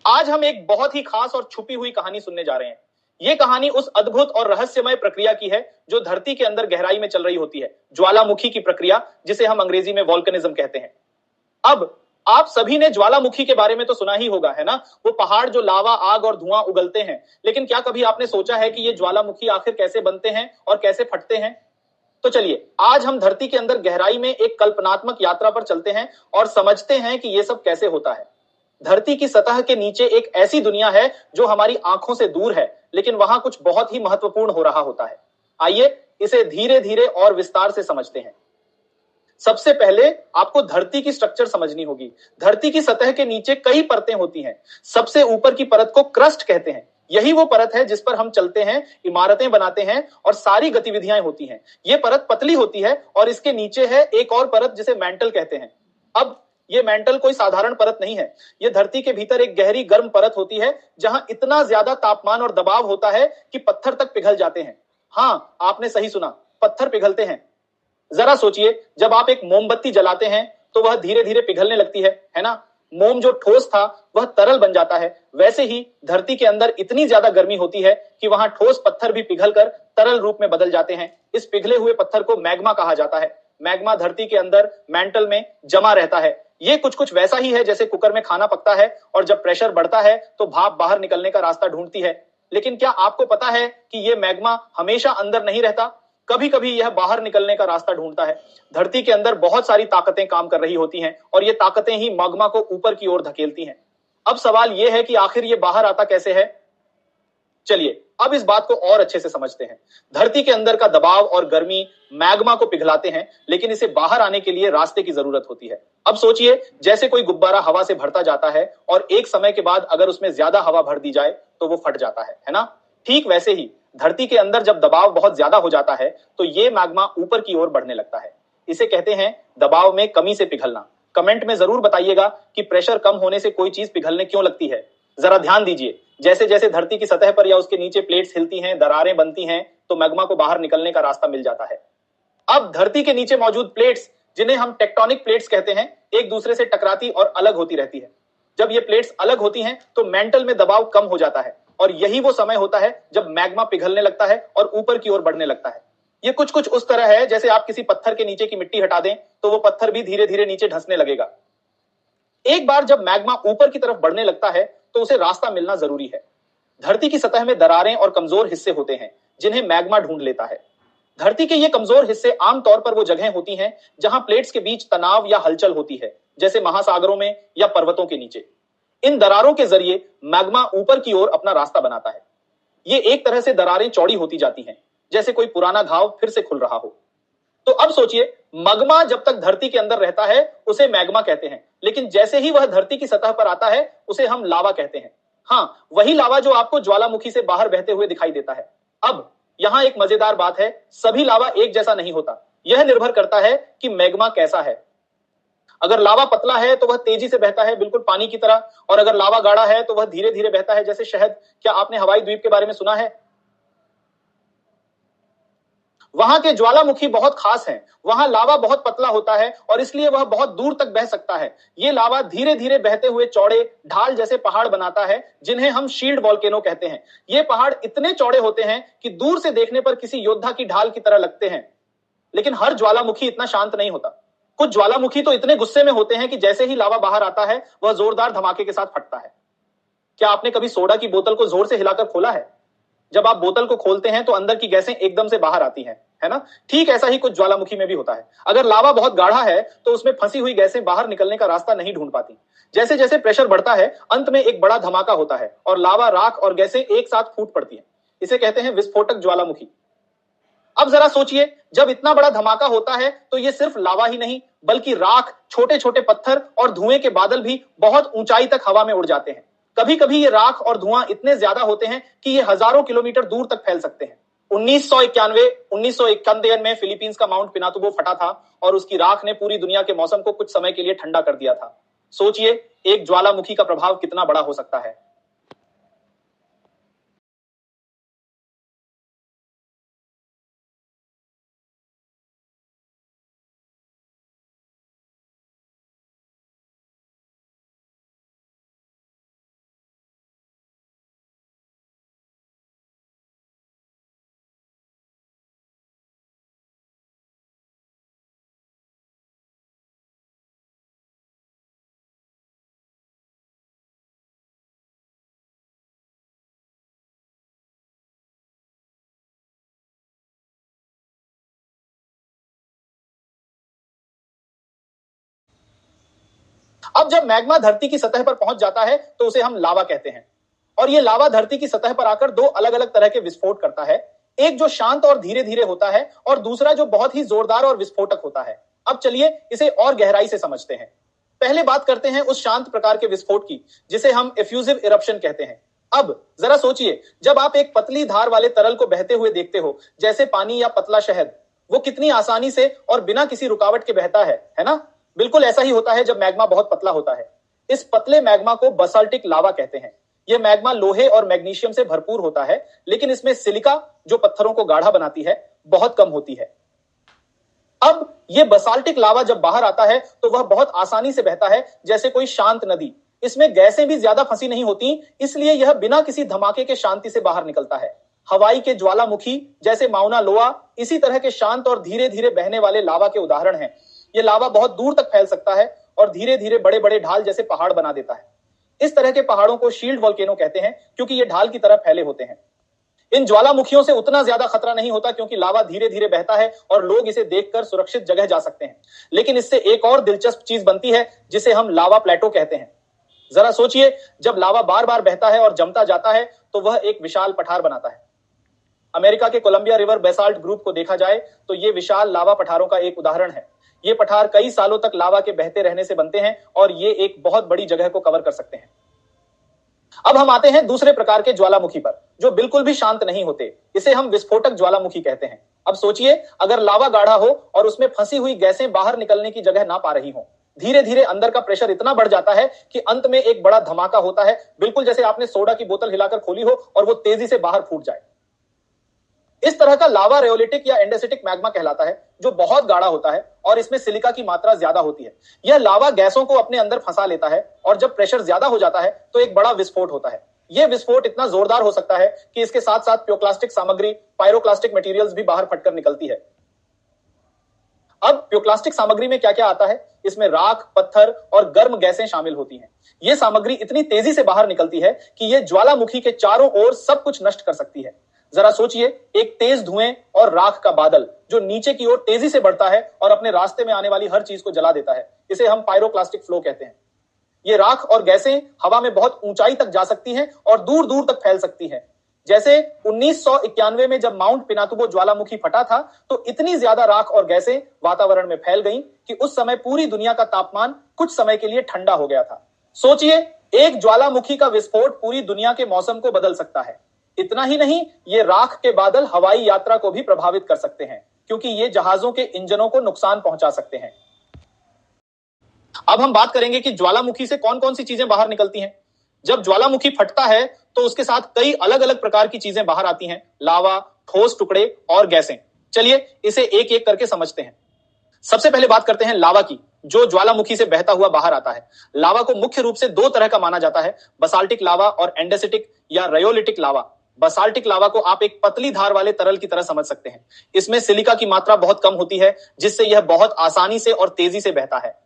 आज हम एक बहुत ही खास और छुपी हुई कहानी सुनने जा रहे हैं। यह कहानी उस अद्भुत और रहस्यमय प्रक्रिया की है जो धरती के अंदर गहराई में चल रही होती है, ज्वालामुखी की प्रक्रिया, जिसे हम अंग्रेजी में वोल्केनिज्म कहते हैं। अब आप सभी ने ज्वालामुखी के बारे में तो सुना ही होगा, है ना? वो पहाड़ जो लावा, आग और धुआं उगलते हैं। लेकिन क्या कभी आपने सोचा है कि ये ज्वालामुखी आखिर कैसे बनते हैं और कैसे फटते हैं? तो चलिए, आज हम धरती के अंदर गहराई में एक कल्पनात्मक यात्रा पर चलते हैं और समझते हैं कि यह सब कैसे होता है। धरती की सतह के नीचे एक ऐसी दुनिया है जो हमारी आंखों से दूर है, लेकिन वहां कुछ बहुत ही महत्वपूर्ण हो रहा होता है। आइए इसे धीरे धीरे और विस्तार से समझते हैं। सबसे पहले आपको धरती की स्ट्रक्चर समझनी होगी। धरती की सतह के नीचे कई परतें होती हैं। सबसे ऊपर की परत को क्रस्ट कहते हैं। यही वो परत है जिस पर हम चलते हैं, इमारतें बनाते हैं और सारी गतिविधियां होती हैं। यह परत पतली होती है और इसके नीचे है एक और परत जिसे मैंटल कहते हैं। अब ये मेंटल कोई साधारण परत नहीं है। यह धरती के भीतर एक गहरी गर्म परत होती है जहां इतना ज्यादा तापमान और दबाव होता है कि पत्थर तक पिघल जाते हैं। हां, आपने सही सुना, पत्थर पिघलते हैं। जरा सोचिए, जब आप एक मोमबत्ती जलाते हैं तो वह धीरे धीरे पिघलने लगती है ना? मोम जो ठोस था वह तरल बन जाता है। वैसे ही धरती के अंदर इतनी ज्यादा गर्मी होती है कि वहां ठोस पत्थर भी पिघलकर तरल रूप में बदल जाते हैं। इस पिघले हुए पत्थर को मैग्मा कहा जाता है। मैग्मा धरती के अंदर मेंटल में जमा रहता है। ये कुछ कुछ वैसा ही है जैसे कुकर में खाना पकता है और जब प्रेशर बढ़ता है तो भाप बाहर निकलने का रास्ता ढूंढती है। लेकिन क्या आपको पता है कि यह मैग्मा हमेशा अंदर नहीं रहता? कभी कभी यह बाहर निकलने का रास्ता ढूंढता है। धरती के अंदर बहुत सारी ताकतें काम कर रही होती हैं और ये ताकतें ही मैग्मा को ऊपर की ओर धकेलती हैं। अब सवाल यह है कि आखिर ये बाहर आता कैसे है? चलिए अब इस बात को और अच्छे से समझते हैं। धरती के अंदर का दबाव और गर्मी मैग्मा को पिघलाते हैं, लेकिन इसे बाहर आने के लिए रास्ते की जरूरत होती है। अब सोचिए, जैसे कोई गुब्बारा हवा से भरता जाता है और एक समय के बाद अगर उसमें ज्यादा हवा भर दी जाए तो वो फट जाता है ना? ठीक वैसे ही धरती के अंदर जब दबाव बहुत ज्यादा हो जाता है तो ये मैग्मा ऊपर की ओर बढ़ने लगता है। इसे कहते हैं दबाव में कमी से पिघलना। कमेंट में जरूर बताइएगा कि प्रेशर कम होने से कोई चीज पिघलने क्यों लगती है। जरा ध्यान दीजिए, जैसे जैसे धरती की सतह पर या उसके नीचे प्लेट्स हिलती हैं, दरारें बनती हैं, तो मैग्मा को बाहर निकलने का रास्ता मिल जाता है। अब धरती के नीचे मौजूद प्लेट्स, जिन्हें हम टेक्टोनिक प्लेट्स कहते हैं, एक दूसरे से टकराती और अलग होती रहती है। जब ये प्लेट्स अलग होती हैं तो मेंटल में दबाव कम हो जाता है और यही वो समय होता है जब मैग्मा पिघलने लगता है और ऊपर की ओर बढ़ने लगता है। ये कुछ कुछ उस तरह है जैसे आप किसी पत्थर के नीचे की मिट्टी हटा दें तो वो पत्थर भी धीरे धीरे नीचे धंसने लगेगा। एक बार जब मैग्मा ऊपर की तरफ बढ़ने लगता है तो उसे रास्ता मिलना जरूरी है। धरती की सतह में दरारें और कमजोर हिस्से होते हैं जिन्हें मैग्मा ढूंढ लेता है। धरती के ये कमजोर हिस्से आमतौर पर वो जगह होती हैं जहां प्लेट्स के बीच तनाव या हलचल होती है, जैसे महासागरों में या पर्वतों के नीचे। इन दरारों के जरिए मैग्मा ऊपर की ओर अपना रास्ता बनाता है। ये एक तरह से दरारें चौड़ी होती जाती हैं, जैसे कोई पुराना घाव फिर से खुल रहा हो। तो अब सोचिए, मैग्मा जब तक धरती के अंदर रहता है उसे मैग्मा कहते हैं, लेकिन जैसे ही वह धरती की सतह पर आता है उसे हम लावा कहते हैं। हाँ, वही लावा जो आपको ज्वालामुखी से बाहर बहते हुए दिखाई देता है। अब यहां एक मजेदार बात है, सभी लावा एक जैसा नहीं होता। यह निर्भर करता है कि मैग्मा कैसा है। अगर लावा पतला है तो वह तेजी से बहता है, बिल्कुल पानी की तरह, और अगर लावा गाढ़ा है तो वह धीरे धीरे बहता है, जैसे शहद। क्या आपने हवाई द्वीप के बारे में सुना है? वहां के ज्वालामुखी बहुत खास हैं। वहां लावा बहुत पतला होता है और इसलिए वह बहुत दूर तक बह सकता है। ये लावा धीरे धीरे बहते हुए चौड़े ढाल जैसे पहाड़ बनाता है, जिन्हें हम शील्ड वॉल्केनो कहते हैं। ये पहाड़ इतने चौड़े होते हैं कि दूर से देखने पर किसी योद्धा की ढाल की तरह लगते हैं। लेकिन हर ज्वालामुखी इतना शांत नहीं होता। कुछ ज्वालामुखी तो इतने गुस्से में होते हैं कि जैसे ही लावा बाहर आता है वह जोरदार धमाके के साथ फटता है। क्या आपने कभी सोडा की बोतल को जोर से हिलाकर खोला है? जब आप बोतल को खोलते हैं तो अंदर की गैसें एकदम से बाहर आती हैं, है ना? ठीक ऐसा ही कुछ ज्वालामुखी में भी होता है। अगर लावा बहुत गाढ़ा है तो उसमें फंसी हुई गैसें बाहर निकलने का रास्ता नहीं ढूंढ पाती। जैसे जैसे प्रेशर बढ़ता है, अंत में एक बड़ा धमाका होता है और लावा, राख और गैसें एक साथ फूट पड़ती हैं। इसे कहते हैं विस्फोटक ज्वालामुखी। अब जरा सोचिए, जब इतना बड़ा धमाका होता है तो ये सिर्फ लावा ही नहीं, बल्कि राख, छोटे छोटे पत्थर और धुएं के बादल भी बहुत ऊंचाई तक हवा में उड़ जाते हैं। कभी कभी ये राख और धुआं इतने ज्यादा होते हैं कि ये हजारों किलोमीटर दूर तक फैल सकते हैं। 1991 में फिलीपींस का माउंट पिनातुबो फटा था और उसकी राख ने पूरी दुनिया के मौसम को कुछ समय के लिए ठंडा कर दिया था। सोचिए, एक ज्वालामुखी का प्रभाव कितना बड़ा हो सकता है। अब जब मैग्मा धरती की सतह पर पहुंच जाता है तो उसे हम लावा कहते हैं। और ये लावा धरती की सतह पर आकर दो अलग अलग तरह के विस्फोट करता है, एक जो शांत और धीरे धीरे होता है और दूसरा जो बहुत ही जोरदार और विस्फोटक होता है। अब चलिए इसे और गहराई से समझते हैं। पहले बात करते हैं उस शांत प्रकार के विस्फोट की जिसे हम एफ्यूजिव इरप्शन कहते हैं। अब जरा सोचिए, जब आप एक पतली धार वाले तरल को बहते हुए देखते हो, जैसे पानी या पतला शहद, वो कितनी आसानी से और बिना किसी रुकावट के बहता है ना? बिल्कुल ऐसा ही होता है जब मैग्मा बहुत पतला होता है। इस पतले मैग्मा को बसाल्टिक लावा कहते हैं। यह मैग्मा लोहे और मैग्नीशियम से भरपूर होता है, लेकिन इसमें सिलिका, जो पत्थरों को गाढ़ा बनाती है, बहुत कम होती है। अब यह बसाल्टिक लावा जब बाहर आता है तो वह बहुत आसानी से बहता है, जैसे कोई शांत नदी। इसमें गैसें भी ज्यादा फंसी नहीं होती, इसलिए यह बिना किसी धमाके के शांति से बाहर निकलता है। हवाई के ज्वालामुखी जैसे माउना लोआ इसी तरह के शांत और धीरे धीरे बहने वाले लावा के उदाहरण हैं। यह लावा बहुत दूर तक फैल सकता है और धीरे धीरे बड़े बड़े ढाल जैसे पहाड़ बना देता है। इस तरह के पहाड़ों को शील्ड वोल्केनो कहते हैं, क्योंकि ये ढाल की तरह फैले होते हैं। इन ज्वालामुखियों से उतना ज्यादा खतरा नहीं होता, क्योंकि लावा धीरे धीरे बहता है और लोग इसे देखकर सुरक्षित जगह जा सकते हैं। लेकिन इससे एक और दिलचस्प चीज बनती है, जिसे हम लावा प्लेटो कहते हैं। जरा सोचिए, जब लावा बार बार बहता है और जमता जाता है तो वह एक विशाल पठार बनाता है। अमेरिका के कोलंबिया रिवर बेसाल्ट ग्रुप को देखा जाए तो यह विशाल लावा पठारों का एक उदाहरण है। ये पठार कई सालों तक लावा के बहते रहने से बनते हैं और ये एक बहुत बड़ी जगह को कवर कर सकते हैं। अब हम आते हैं दूसरे प्रकार के ज्वालामुखी पर, जो बिल्कुल भी शांत नहीं होते। इसे हम विस्फोटक ज्वालामुखी कहते हैं। अब सोचिए, अगर लावा गाढ़ा हो और उसमें फंसी हुई गैसें बाहर निकलने की जगह ना पा रही हो, धीरे धीरे अंदर का प्रेशर इतना बढ़ जाता है कि अंत में एक बड़ा धमाका होता है, बिल्कुल जैसे आपने सोडा की बोतल हिलाकर खोली हो और वो तेजी से बाहर फूट जाए। इस तरह का लावा रेयोलिटिक या एंडेसिटिक मैग्मा कहलाता है, जो बहुत गाढ़ा होता है और इसमें सिलिका की मात्रा ज्यादा होती है। यह लावा गैसों को अपने अंदर फंसा लेता है और जब प्रेशर ज्यादा हो जाता है तो एक बड़ा विस्फोट होता है। यह विस्फोट इतना जोरदार हो सकता है कि इसके साथ साथ प्योक्लास्टिक सामग्री, पायरोक्लास्टिक मटेरियल्स भी बाहर फटकर निकलती है। अब प्योक्लास्टिक सामग्री में क्या क्या आता है? इसमें राख, पत्थर और गर्म गैसें शामिल होती हैं। यह सामग्री इतनी तेजी से बाहर निकलती है कि यह ज्वालामुखी के चारों ओर सब कुछ नष्ट कर सकती है। जरा सोचिए, एक तेज धुएं और राख का बादल जो नीचे की ओर तेजी से बढ़ता है और अपने रास्ते में आने वाली हर चीज को जला देता है। इसे हम पायरोक्लास्टिक फ्लो कहते हैं। ये राख और गैसें हवा में बहुत ऊंचाई तक जा सकती हैं और दूर दूर तक फैल सकती हैं। जैसे 1991 में जब माउंट पिनातुबो ज्वालामुखी फटा था, तो इतनी ज्यादा राख और गैसें वातावरण में फैल गईं कि उस समय पूरी दुनिया का तापमान कुछ समय के लिए ठंडा हो गया था। सोचिए, एक ज्वालामुखी का विस्फोट पूरी दुनिया के मौसम को बदल सकता है। इतना ही नहीं, ये राख के बादल हवाई यात्रा को भी प्रभावित कर सकते हैं, क्योंकि ये जहाजों के इंजनों को नुकसान पहुंचा सकते हैं। अब हम बात करेंगे कि ज्वालामुखी से कौन कौन सी चीजें बाहर निकलती हैं। जब ज्वालामुखी फटता है तो उसके साथ कई अलग अलग प्रकार की चीजें बाहर आती हैं, लावा, ठोस टुकड़े और गैसें। चलिए इसे एक एक करके समझते हैं। सबसे पहले बात करते हैं लावा की, जो ज्वालामुखी से बहता हुआ बाहर आता है। लावा को मुख्य रूप से दो तरह का माना जाता है, बसाल्टिक लावा और एंडेसिटिक या रयोलिटिक लावा। बसाल्टिक लावा को आप एक पतली धार वाले तरल की तरह समझ सकते हैं। इसमें सिलिका की मात्रा बहुत कम होती है, जिससे यह बहुत आसानी से और तेजी से बहता है।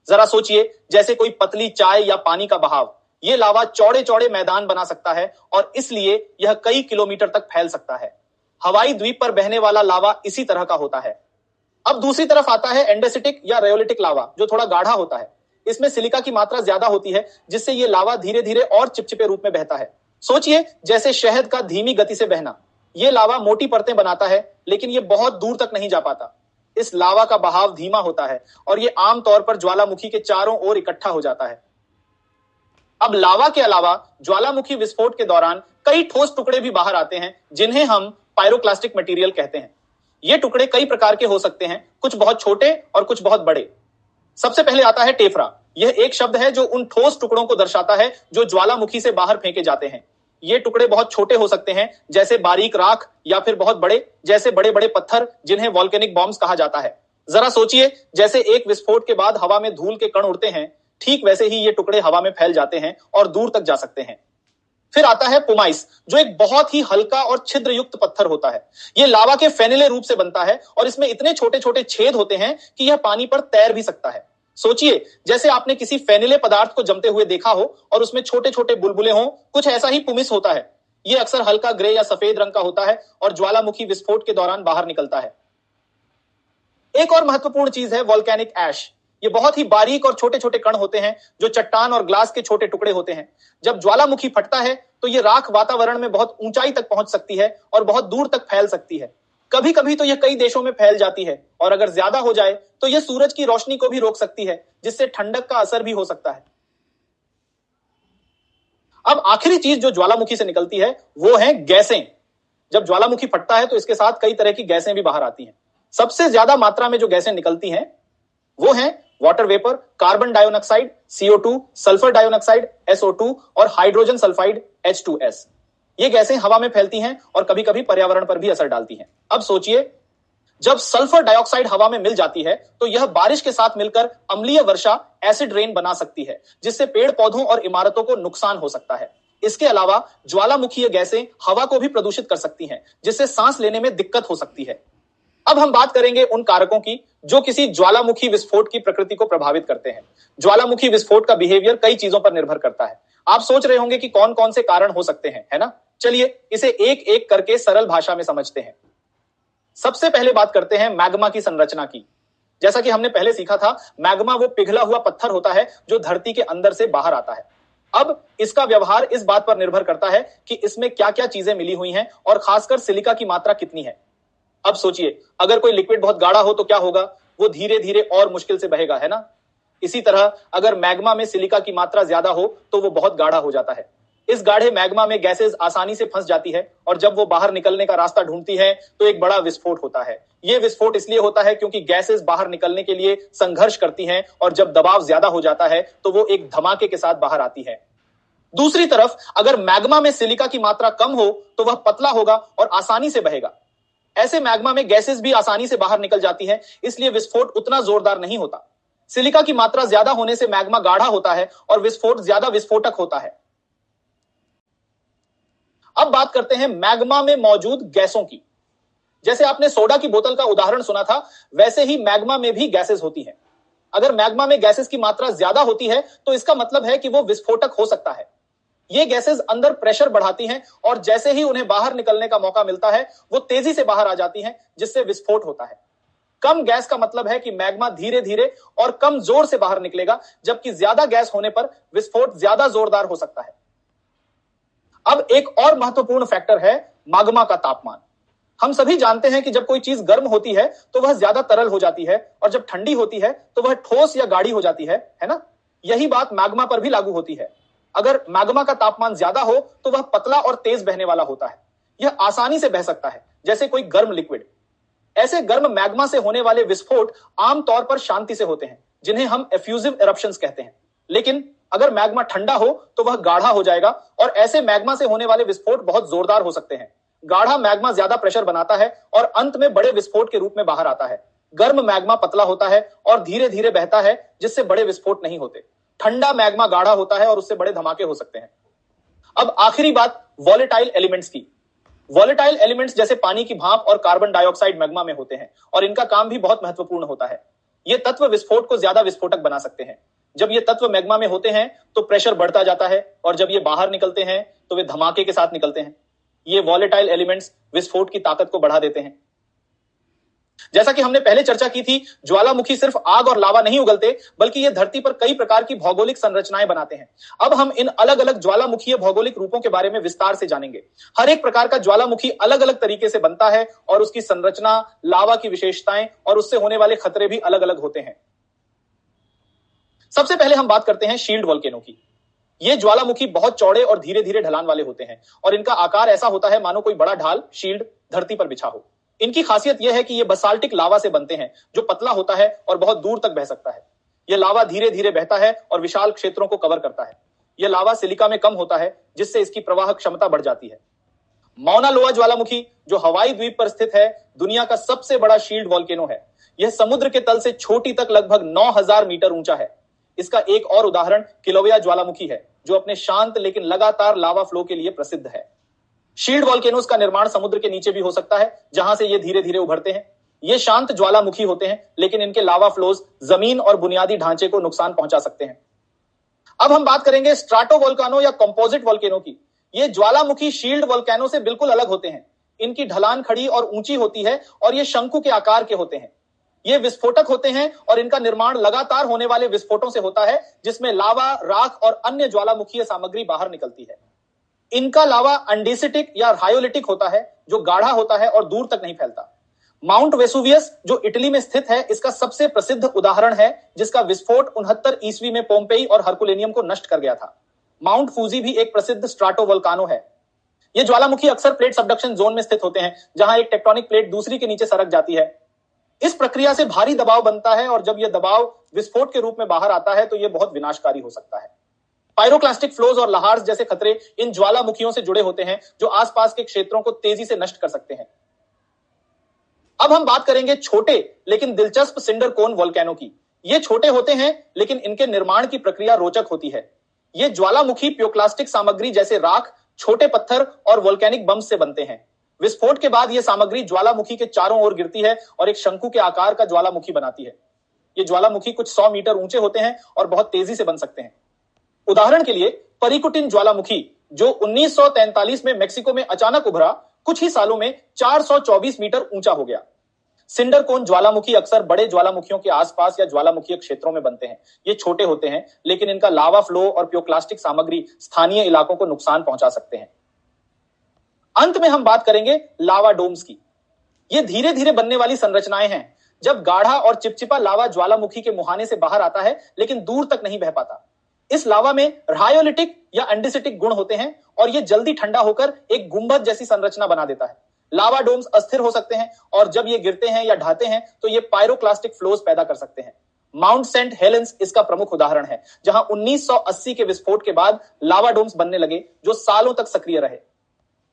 जरा सोचिए, जैसे कोई पतली चाय या पानी का बहाव। यह लावा चौड़े चौड़े मैदान बना सकता है और इसलिए यह कई किलोमीटर तक फैल सकता है। हवाई द्वीप पर बहने वाला लावा इसी तरह का होता है। अब दूसरी तरफ आता है एंडेसिटिक या रयोलिटिक लावा, जो थोड़ा गाढ़ा होता है। इसमें सिलिका की मात्रा ज्यादा होती है, जिससे यह लावा धीरे धीरे और चिपचिपे रूप में बहता है। सोचिए, जैसे शहद का धीमी गति से बहना। यह लावा मोटी परतें बनाता है, लेकिन यह बहुत दूर तक नहीं जा पाता। इस लावा का बहाव धीमा होता है और यह आमतौर पर ज्वालामुखी के चारों ओर इकट्ठा हो जाता है। अब लावा के अलावा ज्वालामुखी विस्फोट के दौरान कई ठोस टुकड़े भी बाहर आते हैं, जिन्हें हम पायरोक्लास्टिक मटेरियल कहते हैं। ये टुकड़े कई प्रकार के हो सकते हैं, कुछ बहुत छोटे और कुछ बहुत बड़े। सबसे पहले आता है टेफरा। यह एक शब्द है जो उन ठोस टुकड़ों को दर्शाता है जो ज्वालामुखी से बाहर फेंके जाते हैं। ये टुकड़े बहुत छोटे हो सकते हैं, जैसे बारीक राख, या फिर बहुत बड़े, जैसे बड़े बड़े पत्थर, जिन्हें वॉल्केनिक बॉम्ब्स कहा जाता है। जरा सोचिए, जैसे एक विस्फोट के बाद हवा में धूल के कण उड़ते हैं, ठीक वैसे ही ये टुकड़े हवा में फैल जाते हैं और दूर तक जा सकते हैं। फिर आता है पुमाइस, जो एक बहुत ही हल्का और छिद्र युक्त पत्थर होता है। यह लावा के फेनिले रूप से बनता है और इसमें इतने छोटे छोटे छेद होते हैं कि यह पानी पर तैर भी सकता है। सोचिए, जैसे आपने किसी फेनिले पदार्थ को जमते हुए देखा हो और उसमें छोटे छोटे बुलबुले हों, कुछ ऐसा ही पुमिस होता है। यह अक्सर हल्का ग्रे या सफेद रंग का होता है और ज्वालामुखी विस्फोट के दौरान बाहर निकलता है। एक और महत्वपूर्ण चीज है वोल्केनिक ऐश। ये बहुत ही बारीक और छोटे छोटे कण होते हैं जो चट्टान और ग्लास के छोटे टुकड़े होते हैं। जब ज्वालामुखी फटता है तो ये राख वातावरण में बहुत ऊंचाई तक पहुंच सकती है और बहुत दूर तक फैल सकती है। कभी कभी तो यह कई देशों में फैल जाती है और अगर ज्यादा हो जाए तो यह सूरज की रोशनी को भी रोक सकती है, जिससे ठंडक का असर भी हो सकता है। अब आखिरी चीज जो ज्वालामुखी से निकलती है वो है गैसें। जब ज्वालामुखी फटता है तो इसके साथ कई तरह की गैसें भी बाहर आती हैं। सबसे ज्यादा मात्रा में जो गैसें निकलती हैं वो हैं water vapour, carbon dioxide CO2, sulphur dioxide SO2 और हाइड्रोजन सल्फाइड H2S। ये गैसें हवा में फैलती हैं और कभी कभी पर्यावरण पर भी असर डालती हैं। अब सोचिए, जब सल्फर डाइऑक्साइड हवा में मिल जाती है तो यह बारिश के साथ मिलकर अम्लीय वर्षा एसिड रेन बना सकती है, जिससे पेड़ पौधों और इमारतों को नुकसान हो सकता है। इसके अलावा ज्वालामुखीय गैसें हवा को भी प्रदूषित कर सकती हैं, जिससे सांस लेने में दिक्कत हो सकती है। अब हम बात करेंगे उन कारकों की जो किसी ज्वालामुखी विस्फोट की प्रकृति को प्रभावित करते हैं। ज्वालामुखी विस्फोट का बिहेवियर कई चीजों पर निर्भर करता है। आप सोच रहे होंगे कि कौन कौन से कारण हो सकते हैं, है ना? चलिए इसे एक एक करके सरल भाषा में समझते हैं। सबसे पहले बात करते हैं मैग्मा की संरचना की। जैसा कि हमने पहले सीखा था, मैग्मा वो पिघला हुआ पत्थर होता है जो धरती के अंदर से बाहर आता है। अब इसका व्यवहार इस बात पर निर्भर करता है कि इसमें क्या क्या चीजें मिली हुई हैं और खासकर सिलिका की मात्रा कितनी है। अब सोचिए, अगर कोई लिक्विड बहुत गाढ़ा हो तो क्या होगा? वो धीरे धीरे और मुश्किल से बहेगा, है ना? इसी तरह अगर मैग्मा में सिलिका की मात्रा ज्यादा हो तो वो बहुत गाढ़ा हो जाता है। इस गाढ़े मैग्मा में गैसेस आसानी से फंस जाती है और जब वो बाहर निकलने का रास्ता ढूंढती है तो एक बड़ा विस्फोट होता है। ये विस्फोट इसलिए होता है क्योंकि गैसेस बाहर निकलने के लिए संघर्ष करती हैं और जब दबाव ज्यादा हो जाता है तो वो एक धमाके के साथ बाहर आती है। दूसरी तरफ अगर मैग्मा में सिलिका की मात्रा कम हो तो वह पतला होगा और आसानी से बहेगा। ऐसे मैग्मा में गैसेस भी आसानी से बाहर निकल जाती है, इसलिए विस्फोट उतना जोरदार नहीं होता। सिलिका की मात्रा ज्यादा होने से मैग्मा गाढ़ा होता है और विस्फोट ज्यादा विस्फोटक होता है। अब बात करते हैं मैग्मा में मौजूद गैसों की। जैसे आपने सोडा की बोतल का उदाहरण सुना था, वैसे ही मैग्मा में भी गैसेस होती हैं। अगर मैग्मा में गैसेस की मात्रा ज्यादा होती है तो इसका मतलब है कि वो विस्फोटक हो सकता है। ये गैसेस अंदर प्रेशर बढ़ाती हैं और जैसे ही उन्हें बाहर निकलने का मौका मिलता है वो तेजी से बाहर आ जाती हैं, जिससे विस्फोट होता है। कम गैस का मतलब है कि मैग्मा धीरे धीरे और कम जोर से बाहर निकलेगा, जबकि ज्यादा गैस होने पर विस्फोट ज्यादा जोरदार हो सकता है। अब एक और महत्वपूर्ण फैक्टर है मैग्मा का तापमान। हम सभी जानते हैं कि जब कोई चीज गर्म होती है तो वह ज्यादा तरल हो जाती है और जब ठंडी होती है तो वह ठोस या गाढ़ी हो जाती है ना? यही बात मैग्मा पर भी लागू होती है। अगर मैग्मा का तापमान ज्यादा हो तो वह पतला और तेज बहने वाला होता है। यह आसानी से बह सकता है, जैसे कोई गर्म लिक्विड। ऐसे गर्म मैग्मा से होने वाले विस्फोट आमतौर पर शांति से होते हैं, जिन्हें हम एफ्यूजिव इरप्शंस कहते हैं। लेकिन अगर मैग्मा ठंडा हो तो वह गाढ़ा हो जाएगा और ऐसे मैग्मा से होने वाले विस्फोट बहुत जोरदार हो सकते हैं। गाढ़ा मैग्मा ज्यादा प्रेशर बनाता है और अंत में बड़े विस्फोट के रूप में बाहर आता है। गर्म मैग्मा पतला होता है और धीरे धीरे बहता है, जिससे बड़े विस्फोट नहीं होते। ठंडा मैग्मा गाढ़ा होता है और उससे बड़े धमाके हो सकते हैं। अब आखिरी बात वॉलेटाइल एलिमेंट्स की। वॉलेटाइल एलिमेंट्स जैसे पानी की भाप और कार्बन डाइऑक्साइड मैग्मा में होते हैं और इनका काम भी बहुत महत्वपूर्ण होता है। ये तत्व विस्फोट को ज्यादा विस्फोटक बना सकते हैं। जब ये तत्व मैग्मा में होते हैं तो प्रेशर बढ़ता जाता है और जब ये बाहर निकलते हैं तो वे धमाके के साथ निकलते हैं। ये वॉलेटाइल एलिमेंट्स विस्फोट की ताकत को बढ़ा देते हैं। जैसा कि हमने पहले चर्चा की थी, ज्वालामुखी सिर्फ आग और लावा नहीं उगलते, बल्कि ये धरती पर कई प्रकार की भौगोलिक संरचनाएं बनाते हैं। अब हम इन अलग अलग ज्वालामुखीय भौगोलिक रूपों के बारे में विस्तार से जानेंगे। हर एक प्रकार का ज्वालामुखी अलग अलग तरीके से बनता है और उसकी संरचना, लावा की विशेषताएं और उससे होने वाले खतरे भी अलग अलग होते हैं। सबसे पहले हम बात करते हैं शील्ड वोल्केनो की। ये ज्वालामुखी बहुत चौड़े और धीरे धीरे ढलान वाले होते हैं और इनका आकार ऐसा होता है मानो कोई बड़ा ढाल शील्ड धरती पर बिछा हो। इनकी खासियत यह है कि ये बसाल्टिक लावा से बनते हैं, जो पतला होता है और बहुत दूर तक बह सकता है। यह लावा धीरे धीरे बहता है और विशाल क्षेत्रों को कवर करता है। यह लावा सिलिका में कम होता है, जिससे इसकी प्रवाह क्षमता बढ़ जाती है। मौना लोआ ज्वालामुखी, जो हवाई द्वीप पर स्थित है, दुनिया का सबसे बड़ा शील्ड वोल्केनो है। यह समुद्र के तल से चोटी तक लगभग 9000 मीटर ऊंचा है। इसका एक और उदाहरण किलोविया ज्वालामुखी है, जो अपने शांत लेकिन लगातार लावा फ्लो के लिए प्रसिद्ध है। शील्ड वोल्केनोज का निर्माण समुद्र के नीचे भी हो सकता है, जहां से ये धीरे धीरे उभरते हैं। ये शांत ज्वालामुखी होते हैं, लेकिन इनके लावा फ्लोज जमीन और बुनियादी ढांचे को नुकसान पहुंचा सकते हैं। अब हम बात करेंगे स्ट्राटोवोल्केनो या कंपोजिट वोल्केनो की। ये ज्वालामुखी शील्ड वोल्केनो से बिल्कुल अलग होते हैं। इनकी ढलान खड़ी और ऊंची होती है और ये शंकु के आकार के होते हैं। ये विस्फोटक होते हैं और इनका निर्माण लगातार होने वाले विस्फोटों से होता है, जिसमें लावा, राख और अन्य ज्वालामुखीय सामग्री बाहर निकलती है। इनका लावा अंडीसिटिक या रायोलिटिक होता है, जो गाढ़ा होता है और दूर तक नहीं फैलता। माउंट वेसुवियस जो इटली में स्थित है, इसका सबसे प्रसिद्ध उदाहरण है, जिसका विस्फोट 69 ईस्वी में पोम्पेई और हरकुलेनियम को नष्ट कर गया था। माउंट फूजी भी एक प्रसिद्ध स्ट्राटोवोल्कानो है। ये ज्वालामुखी अक्सर प्लेट सबडक्शन जोन में स्थित होते हैं, जहां एक टेक्टोनिक प्लेट दूसरी के नीचे सरक जाती है। इस प्रक्रिया से भारी दबाव बनता है और जब यह दबाव विस्फोट के रूप में बाहर आता है तो यह बहुत विनाशकारी हो सकता है। पायरोक्लास्टिक फ्लोज और लहार्स जैसे खतरे इन ज्वालामुखियों से जुड़े होते हैं, जो आसपास के क्षेत्रों को तेजी से नष्ट कर सकते हैं। अब हम बात करेंगे छोटे लेकिन दिलचस्प सिंडर कोन वोल्केनो की। ये छोटे होते हैं, लेकिन इनके निर्माण की प्रक्रिया रोचक होती है। ये ज्वालामुखी प्योक्लास्टिक सामग्री जैसे राख, छोटे पत्थर और वोल्केनिक बम्स से बनते हैं। विस्फोट के बाद यह सामग्री ज्वालामुखी के चारों ओर गिरती है और एक शंकु के आकार का ज्वालामुखी बनाती है। ये ज्वालामुखी कुछ 100 मीटर ऊंचे होते हैं और बहुत तेजी से बन सकते हैं। उदाहरण के लिए परिकुटिन ज्वालामुखी, जो 1943 में मेक्सिको में अचानक उभरा, कुछ ही सालों में 424 मीटर ऊंचा हो गया। सिंडर कोन ज्वालामुखी अक्सर बड़े ज्वालामुखियों के आसपास या ज्वालामुखीय क्षेत्रों में बनते हैं। ये छोटे होते हैं, लेकिन इनका लावा फ्लो और प्योक्लास्टिक सामग्री स्थानीय इलाकों को नुकसान पहुंचा सकते हैं। अंत में हम बात करेंगे लावा डोम्स की। ये धीरे धीरे बनने वाली संरचनाएं हैं, जब गाढ़ा और चिपचिपा लावा ज्वालामुखी के मुहाने से बाहर आता है, लेकिन दूर तक नहीं बह पाता। इस लावा में रायोलिटिक या एंडिसिटिक गुण होते हैं और यह जल्दी ठंडा होकर एक गुंबद जैसी संरचना बना देता है। लावा डोम्स अस्थिर हो सकते हैं और जब ये गिरते हैं या ढहते हैं तो ये पायरोक्लास्टिक फ्लोज पैदा कर सकते हैं। माउंट सेंट हेलेंस इसका प्रमुख उदाहरण है, जहां 1980 के विस्फोट के बाद लावा डोम्स बनने लगे, जो सालों तक सक्रिय रहे।